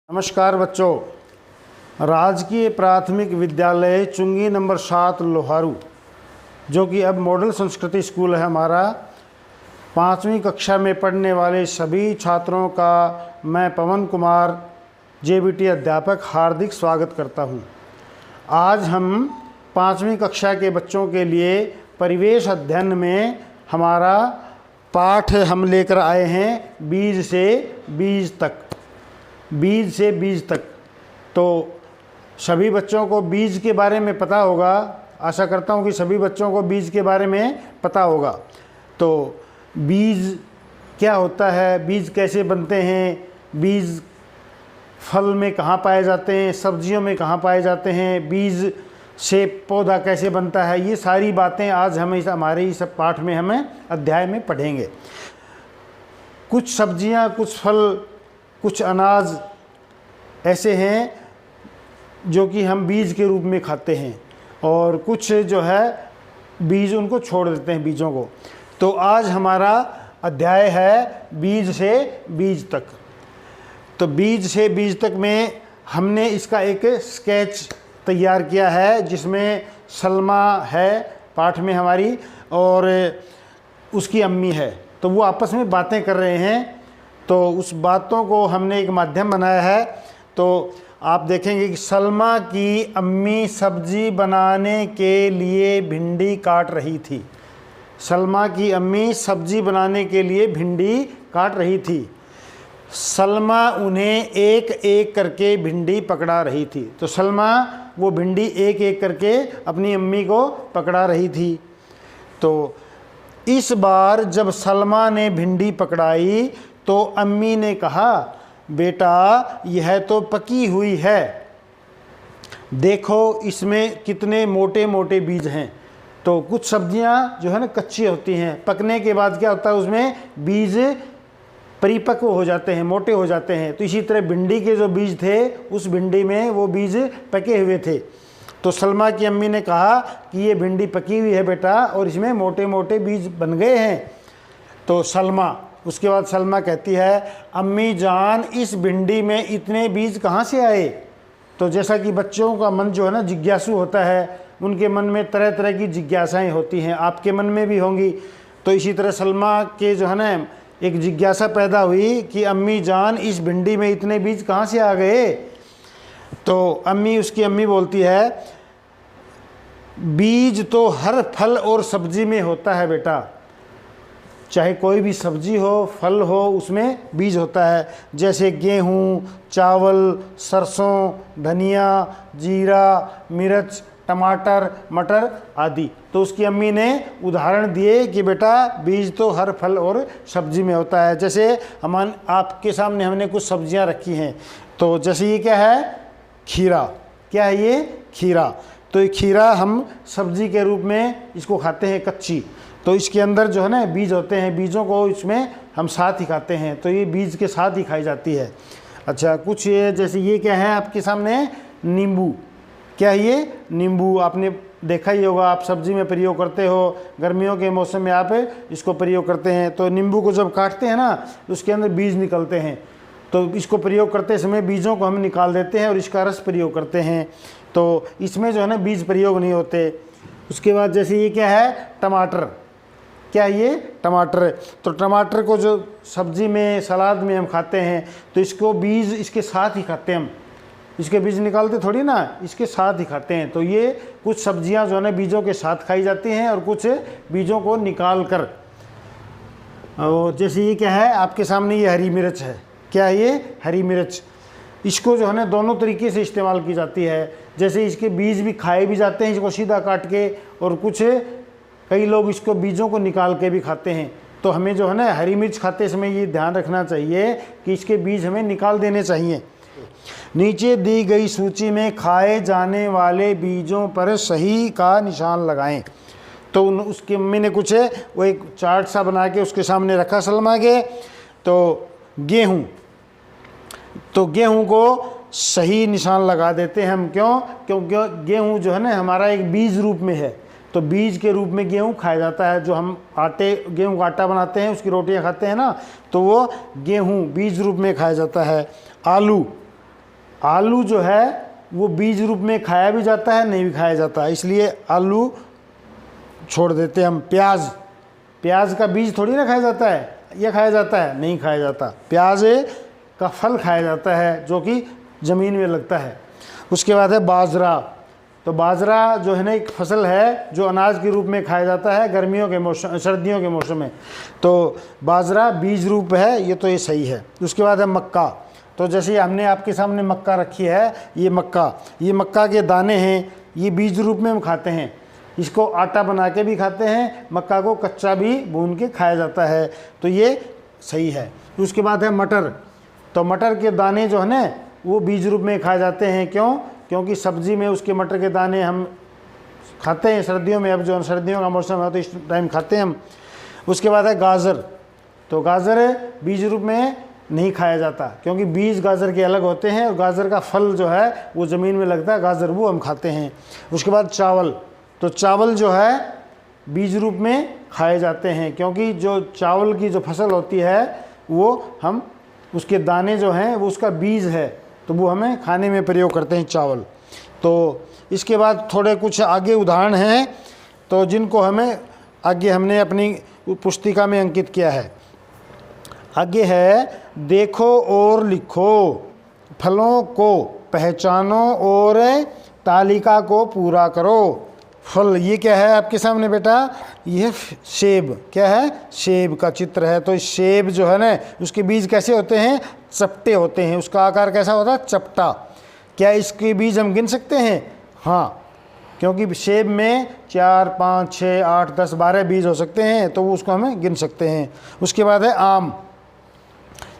नमस्कार बच्चों, राजकीय प्राथमिक विद्यालय चुंगी नंबर 7 लोहारू, जो कि अब मॉडल संस्कृति स्कूल है हमारा, 5वीं कक्षा में पढ़ने वाले सभी छात्रों का मैं पवन कुमार जेबीटी अध्यापक हार्दिक स्वागत करता हूं। आज हम 5वीं कक्षा के बच्चों के लिए परिवेश अध्ययन में हमारा पाठ हम लेकर आए हैं बीज से बीज तक। बीज से बीज तक, तो सभी बच्चों को बीज के बारे में पता होगा। आशा करता हूँ कि सभी बच्चों को बीज के बारे में पता होगा। तो बीज क्या होता है, बीज कैसे बनते हैं, बीज फल में कहाँ पाए जाते हैं, सब्जियों में कहाँ पाए जाते हैं, बीज से पौधा कैसे बनता है, ये सारी बातें आज हम हमारे इस पाठ में हमें अध्याय में पढ़ेंगे। कुछ सब्जियाँ, कुछ फल, कुछ अनाज ऐसे हैं जो कि हम बीज के रूप में खाते हैं, और कुछ जो है बीज उनको छोड़ देते हैं बीजों को। तो आज हमारा अध्याय है बीज से बीज तक। तो बीज से बीज तक में हमने इसका एक स्केच तैयार किया है, जिसमें सलमा है पाठ में हमारी, और उसकी अम्मी है। तो वो आपस में बातें कर रहे हैं। तो उस बातों को हमने एक माध्यम बनाया है। तो आप देखेंगे कि सलमा की अम्मी सब्जी बनाने के लिए भिंडी काट रही थी। सलमा की अम्मी सब्जी बनाने के लिए भिंडी काट रही थी। सलमा उन्हें एक एक करके भिंडी पकड़ा रही थी। तो सलमा वो भिंडी एक एक करके अपनी अम्मी को पकड़ा रही थी। तो इस बार जब सलमा ने भिंडी पकड़ाई तो अम्मी ने कहा, बेटा यह तो पकी हुई है, देखो इसमें कितने मोटे मोटे बीज हैं। तो कुछ सब्जियां जो है ना कच्ची होती हैं, पकने के बाद क्या होता है, उसमें बीज परिपक्व हो जाते हैं, मोटे हो जाते हैं। तो इसी तरह भिंडी के जो बीज थे, उस भिंडी में वो बीज पके हुए थे। तो सलमा की अम्मी ने कहा कि ये भिंडी पकी हुई है बेटा, और इसमें मोटे मोटे बीज बन गए हैं। तो उसके बाद सलमा कहती है, अम्मी जान इस भिंडी में इतने बीज कहाँ से आए। तो जैसा कि बच्चों का मन जो है ना जिज्ञासु होता है, उनके मन में तरह तरह की जिज्ञासाएं होती हैं, आपके मन में भी होंगी। तो इसी तरह सलमा के जो है ना एक जिज्ञासा पैदा हुई कि अम्मी जान इस भिंडी में इतने बीज कहाँ से आ गए। तो उसकी अम्मी बोलती है, बीज तो हर फल और सब्जी में होता है बेटा, चाहे कोई भी सब्जी हो, फल हो, उसमें बीज होता है। जैसे गेहूँ, चावल, सरसों, धनिया, जीरा, मिर्च, टमाटर, मटर आदि। तो उसकी अम्मी ने उदाहरण दिए कि बेटा बीज तो हर फल और सब्जी में होता है। जैसे आपके सामने हमने कुछ सब्जियां रखी हैं। तो जैसे ये क्या है, खीरा। क्या है ये, खीरा। तो ये खीरा हम सब्जी के रूप में इसको खाते हैं कच्ची। तो इसके अंदर जो है ना बीज होते हैं, बीजों को इसमें हम साथ ही खाते हैं। तो ये बीज के साथ ही खाई जाती है। अच्छा, कुछ ये जैसे ये क्या है आपके सामने, नींबू। क्या है ये, नींबू। आपने देखा ही होगा, आप सब्जी में प्रयोग करते हो, गर्मियों के मौसम में आप इसको प्रयोग करते हैं। तो नींबू को जब काटते हैं ना, तो उसके अंदर बीज निकलते हैं। तो इसको प्रयोग करते समय बीजों को हम निकाल देते हैं और इसका रस प्रयोग करते हैं। तो इसमें जो है ना बीज प्रयोग नहीं होते। उसके बाद जैसे ये क्या है, टमाटर। क्या ये, टमाटर। तो टमाटर को जो सब्जी में, सलाद में हम खाते हैं, तो इसको बीज इसके साथ ही खाते हैं हम। इसके बीज निकालते थोड़ी ना, इसके साथ ही खाते हैं। तो ये कुछ सब्जियां जो है ना बीजों के साथ खाई जाती हैं, और कुछ बीजों को निकाल कर। और जैसे ये क्या है आपके सामने, ये हरी मिर्च है। क्या है ये, हरी मिर्च। इसको जो है ना दोनों तरीके से इस्तेमाल की जाती है। जैसे इसके बीज भी खाए भी जाते हैं, इसको सीधा काट के, और कुछ कई लोग इसको बीजों को निकाल के भी खाते हैं। तो हमें जो है ना हरी मिर्च खाते समय ये ध्यान रखना चाहिए कि इसके बीज हमें निकाल देने चाहिए। नीचे दी गई सूची में खाए जाने वाले बीजों पर सही का निशान लगाएं। तो उसकी अम्मी ने कुछ वो एक चार्ट सा बना के उसके सामने रखा सलमा के। तो गेहूँ, तो गेहूँ को सही निशान लगा देते हैं हम। क्यों, क्योंकि गेहूँ जो है ना हमारा एक बीज रूप में है। तो बीज के रूप में गेहूँ खाया जाता है। जो हम गेहूँ का आटा बनाते हैं, उसकी रोटियां खाते हैं ना, तो वो गेहूँ बीज रूप में खाया जाता है। आलू, आलू जो है वो बीज रूप में खाया भी जाता है, नहीं भी खाया जाता, इसलिए आलू छोड़ देते हैं हम। प्याज का बीज थोड़ी ना खाया जाता है, यह खाया जाता है, नहीं खाया जाता। प्याज का फल खाया जाता है जो कि ज़मीन में लगता है। उसके बाद है बाजरा। तो बाजरा जो है ना एक फसल है जो अनाज के रूप में खाया जाता है गर्मियों के मौसम, सर्दियों के मौसम में। तो बाजरा बीज रूप है, ये तो ये सही है। उसके बाद है मक्का। तो जैसे हमने आपके सामने मक्का रखी है, ये मक्का के दाने हैं, ये बीज रूप में हम खाते हैं। इसको आटा बना के भी खाते हैं, मक्का को कच्चा भी भून के खाया जाता है, तो ये सही है। उसके बाद है मटर। तो मटर के दाने जो है ना वो बीज रूप में खाए जाते हैं। क्यों? क्योंकि सब्जी में उसके मटर के दाने हम खाते हैं सर्दियों में, अब जो सर्दियों का मौसम है तो इस टाइम खाते हैं हम। उसके बाद है गाजर। तो गाजर बीज रूप में नहीं खाया जाता क्योंकि बीज गाजर के अलग होते हैं और गाजर का फल जो है वो ज़मीन में लगता है, गाजर वो हम खाते हैं। उसके बाद चावल। तो चावल जो है बीज रूप में खाए जाते हैं क्योंकि जो चावल की जो फसल होती है वो हम उसके दाने जो हैं वो उसका बीज है, तो वो हमें खाने में प्रयोग करते हैं चावल। तो इसके बाद थोड़े कुछ आगे उदाहरण हैं तो जिनको हमें आगे हमने अपनी पुस्तिका में अंकित किया है। आगे है देखो और लिखो, फलों को पहचानो और तालिका को पूरा करो। फल ये क्या है आपके सामने बेटा? ये सेब। क्या है? सेब का चित्र है। तो सेब जो है ना उसके बीज कैसे होते हैं? चपटे होते हैं। उसका आकार कैसा होता है? चपटा। क्या इसके बीज हम गिन सकते हैं? हाँ, क्योंकि सेब में 4, 5, 6, 8, 10, 12 बीज हो सकते हैं, तो उसको हमें गिन सकते हैं। उसके बाद है आम।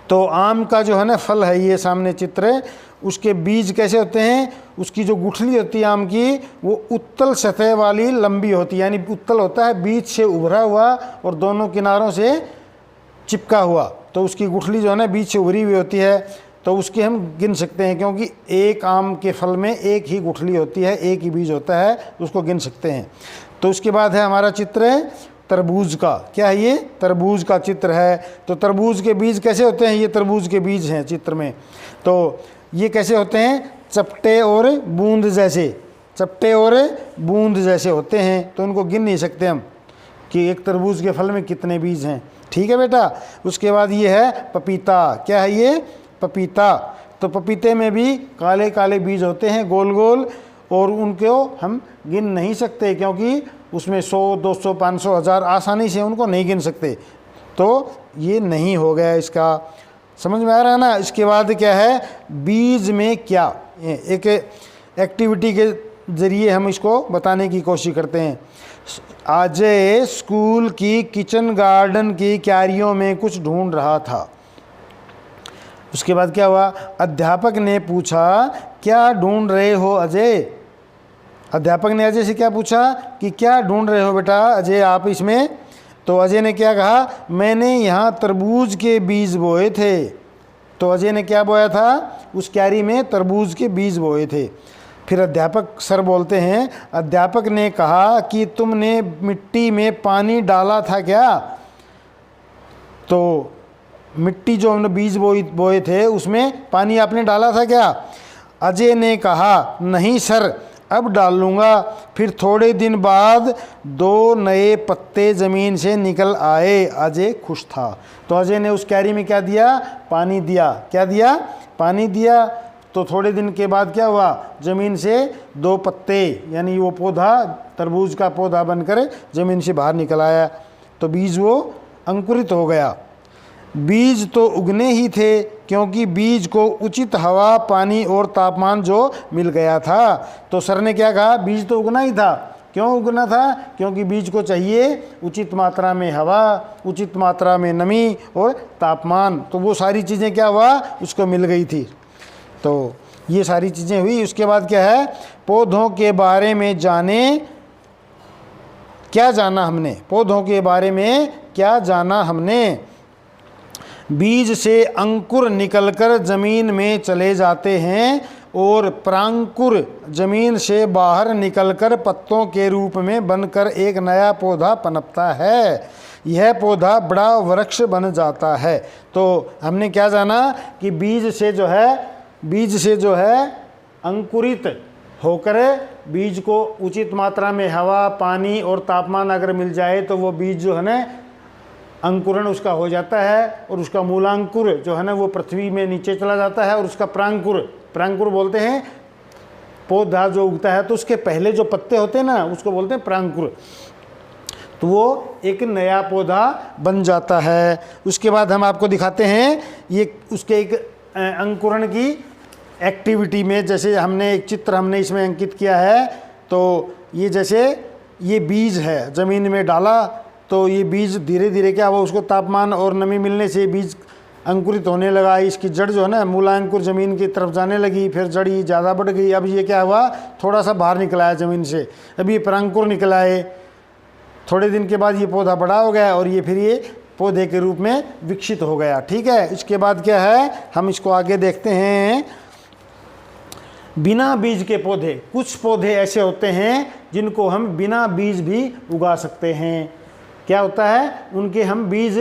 तो आम का जो है ना फल है, ये सामने चित्र है, उसके बीज कैसे होते हैं? उसकी जो गुठली होती है आम की वो उत्तल सतह वाली लंबी होती है, यानी उत्तल होता है, बीच से उभरा हुआ और दोनों किनारों से चिपका हुआ। तो उसकी गुठली जो है ना बीच से उभरी हुई होती है, तो उसके हम गिन सकते हैं क्योंकि एक आम के फल में एक ही गुठली होती है, एक ही बीज होता है, तो उसको गिन सकते हैं। तो उसके बाद है हमारा चित्र तरबूज का। क्या है ये? तरबूज का चित्र है। तो तरबूज के बीज कैसे होते हैं? ये तरबूज के बीज हैं चित्र में। तो ये कैसे होते हैं? चपटे और बूंद जैसे, चपटे और बूंद जैसे होते हैं। तो उनको गिन नहीं सकते हम कि एक तरबूज के फल में कितने बीज हैं। ठीक है बेटा। उसके बाद ये है पपीता। क्या है ये? पपीता। तो पपीते में भी काले काले बीज होते हैं, गोल गोल, और उनको हम गिन नहीं सकते क्योंकि उसमें 100, 200, 500, 1000 आसानी से उनको नहीं गिन सकते। तो ये नहीं हो गया इसका, समझ में आ रहा है ना। इसके बाद क्या है? बीज में क्या, एक एक्टिविटी के ज़रिए हम इसको बताने की कोशिश करते हैं। अजय स्कूल की किचन गार्डन की क्यारियों में कुछ ढूंढ रहा था। उसके बाद क्या हुआ? अध्यापक ने पूछा, क्या ढूंढ रहे हो अजय? अध्यापक ने अजय से क्या पूछा कि क्या ढूंढ रहे हो बेटा अजय आप इसमें? तो अजय ने क्या कहा? मैंने यहाँ तरबूज के बीज बोए थे। तो अजय ने क्या बोया था? उस क्यारी में तरबूज के बीज बोए थे। फिर अध्यापक सर बोलते हैं, अध्यापक ने कहा कि तुमने मिट्टी में पानी डाला था क्या? तो मिट्टी जो हमने बीज बोए थे उसमें पानी आपने डाला था क्या? अजय ने कहा, नहीं सर, अब डाल लूँगा। फिर थोड़े दिन बाद 2 नए पत्ते ज़मीन से निकल आए। अजय खुश था। तो अजय ने उस क्यारी में क्या दिया? पानी दिया। क्या दिया? पानी दिया। तो थोड़े दिन के बाद क्या हुआ? ज़मीन से 2 पत्ते, यानी वो पौधा तरबूज का पौधा बनकर ज़मीन से बाहर निकल आया। तो बीज वो अंकुरित हो गया। बीज तो उगने ही थे क्योंकि बीज को उचित हवा, पानी और तापमान जो मिल गया था। तो सर ने क्या कहा? बीज तो उगना ही था। क्यों उगना था? क्योंकि बीज को चाहिए उचित मात्रा में हवा, उचित मात्रा में नमी और तापमान। तो वो सारी चीज़ें क्या हुआ? उसको मिल गई थी। तो ये सारी चीज़ें हुई। उसके बाद क्या है? पौधों के बारे में जाने, क्या जाना हमने? पौधों के बारे में क्या जाना हमने? बीज से अंकुर निकलकर जमीन में चले जाते हैं और प्रांकुर जमीन से बाहर निकलकर पत्तों के रूप में बनकर एक नया पौधा पनपता है। यह पौधा बड़ा वृक्ष बन जाता है। तो हमने क्या जाना कि बीज से जो है बीज से जो है अंकुरित होकर बीज को उचित मात्रा में हवा, पानी और तापमान अगर मिल जाए तो वो बीज जो है ना अंकुरण उसका हो जाता है और उसका मूलांकुर जो है ना वो पृथ्वी में नीचे चला जाता है और उसका प्रांकुर बोलते हैं पौधा जो उगता है तो उसके पहले जो पत्ते होते हैं ना उसको बोलते हैं प्रांकुर, तो वो एक नया पौधा बन जाता है। उसके बाद हम आपको दिखाते हैं ये उसके एक अंकुरण की एक्टिविटी में, जैसे हमने एक चित्र हमने इसमें अंकित किया है। तो ये जैसे ये बीज है ज़मीन में डाला तो ये बीज धीरे धीरे क्या हुआ, उसको तापमान और नमी मिलने से बीज अंकुरित होने लगा। इसकी जड़ जो है ना मूलांकुर ज़मीन की तरफ जाने लगी, फिर जड़ी ज़्यादा बढ़ गई। अब ये क्या हुआ, थोड़ा सा बाहर निकला है ज़मीन से, अब ये प्रांकुर निकला है। थोड़े दिन के बाद ये पौधा बड़ा हो गया और ये फिर ये पौधे के रूप में विकसित हो गया। ठीक है, इसके बाद क्या है, हम इसको आगे देखते हैं। बिना बीज के पौधे, कुछ पौधे ऐसे होते हैं जिनको हम बिना बीज भी उगा सकते हैं। क्या होता है, उनके हम बीज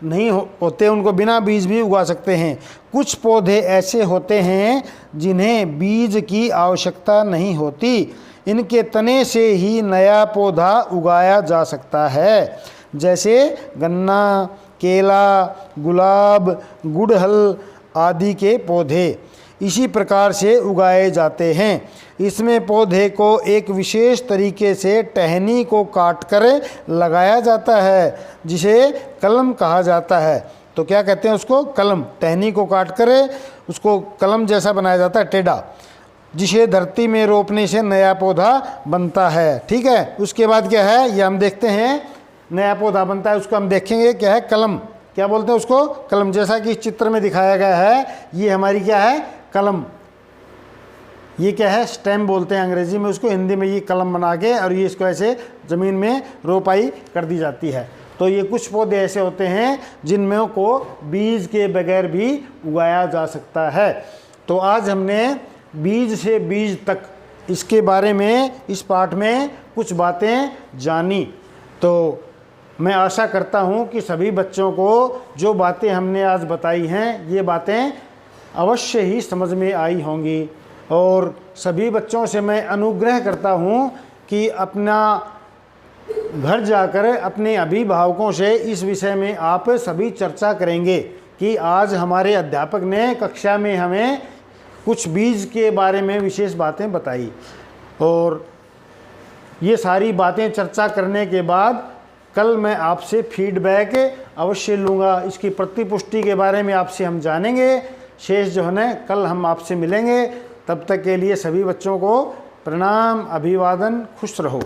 नहीं होते, उनको बिना बीज भी उगा सकते हैं। कुछ पौधे ऐसे होते हैं जिन्हें बीज की आवश्यकता नहीं होती, इनके तने से ही नया पौधा उगाया जा सकता है, जैसे गन्ना, केला, गुलाब, गुड़हल आदि के पौधे इसी प्रकार से उगाए जाते हैं। इसमें पौधे को एक विशेष तरीके से टहनी को काटकर लगाया जाता है, जिसे कलम कहा जाता है। तो क्या कहते हैं उसको, कलम। टहनी को काटकर उसको कलम जैसा बनाया जाता है, टेढ़ा, जिसे धरती में रोपने से नया पौधा बनता है। ठीक है, उसके बाद क्या है, ये हम देखते हैं नया पौधा बनता है, उसको हम देखेंगे क्या है, कलम। क्या बोलते हैं उसको, कलम। जैसा कि इस चित्र में दिखाया गया है, ये हमारी क्या है, कलम। ये क्या है, स्टेम बोलते हैं अंग्रेजी में उसको, हिंदी में ये कलम बना के और ये इसको ऐसे ज़मीन में रोपाई कर दी जाती है। तो ये कुछ पौधे ऐसे होते हैं जिनमें को बीज के बगैर भी उगाया जा सकता है। तो आज हमने बीज से बीज तक इसके बारे में इस पाठ में कुछ बातें जानी। तो मैं आशा करता हूँ कि सभी बच्चों को जो बातें हमने आज बताई हैं ये बातें अवश्य ही समझ में आई होंगी। और सभी बच्चों से मैं अनुग्रह करता हूँ कि अपना घर जाकर अपने अभिभावकों से इस विषय में आप सभी चर्चा करेंगे कि आज हमारे अध्यापक ने कक्षा में हमें कुछ बीज के बारे में विशेष बातें बताई। और ये सारी बातें चर्चा करने के बाद कल मैं आपसे फीडबैक अवश्य लूँगा। इसकी प्रतिपुष्टि के बारे में आपसे हम जानेंगे। शेष जो है ना कल हम आपसे मिलेंगे। तब तक के लिए सभी बच्चों को प्रणाम, अभिवादन, खुश रहो।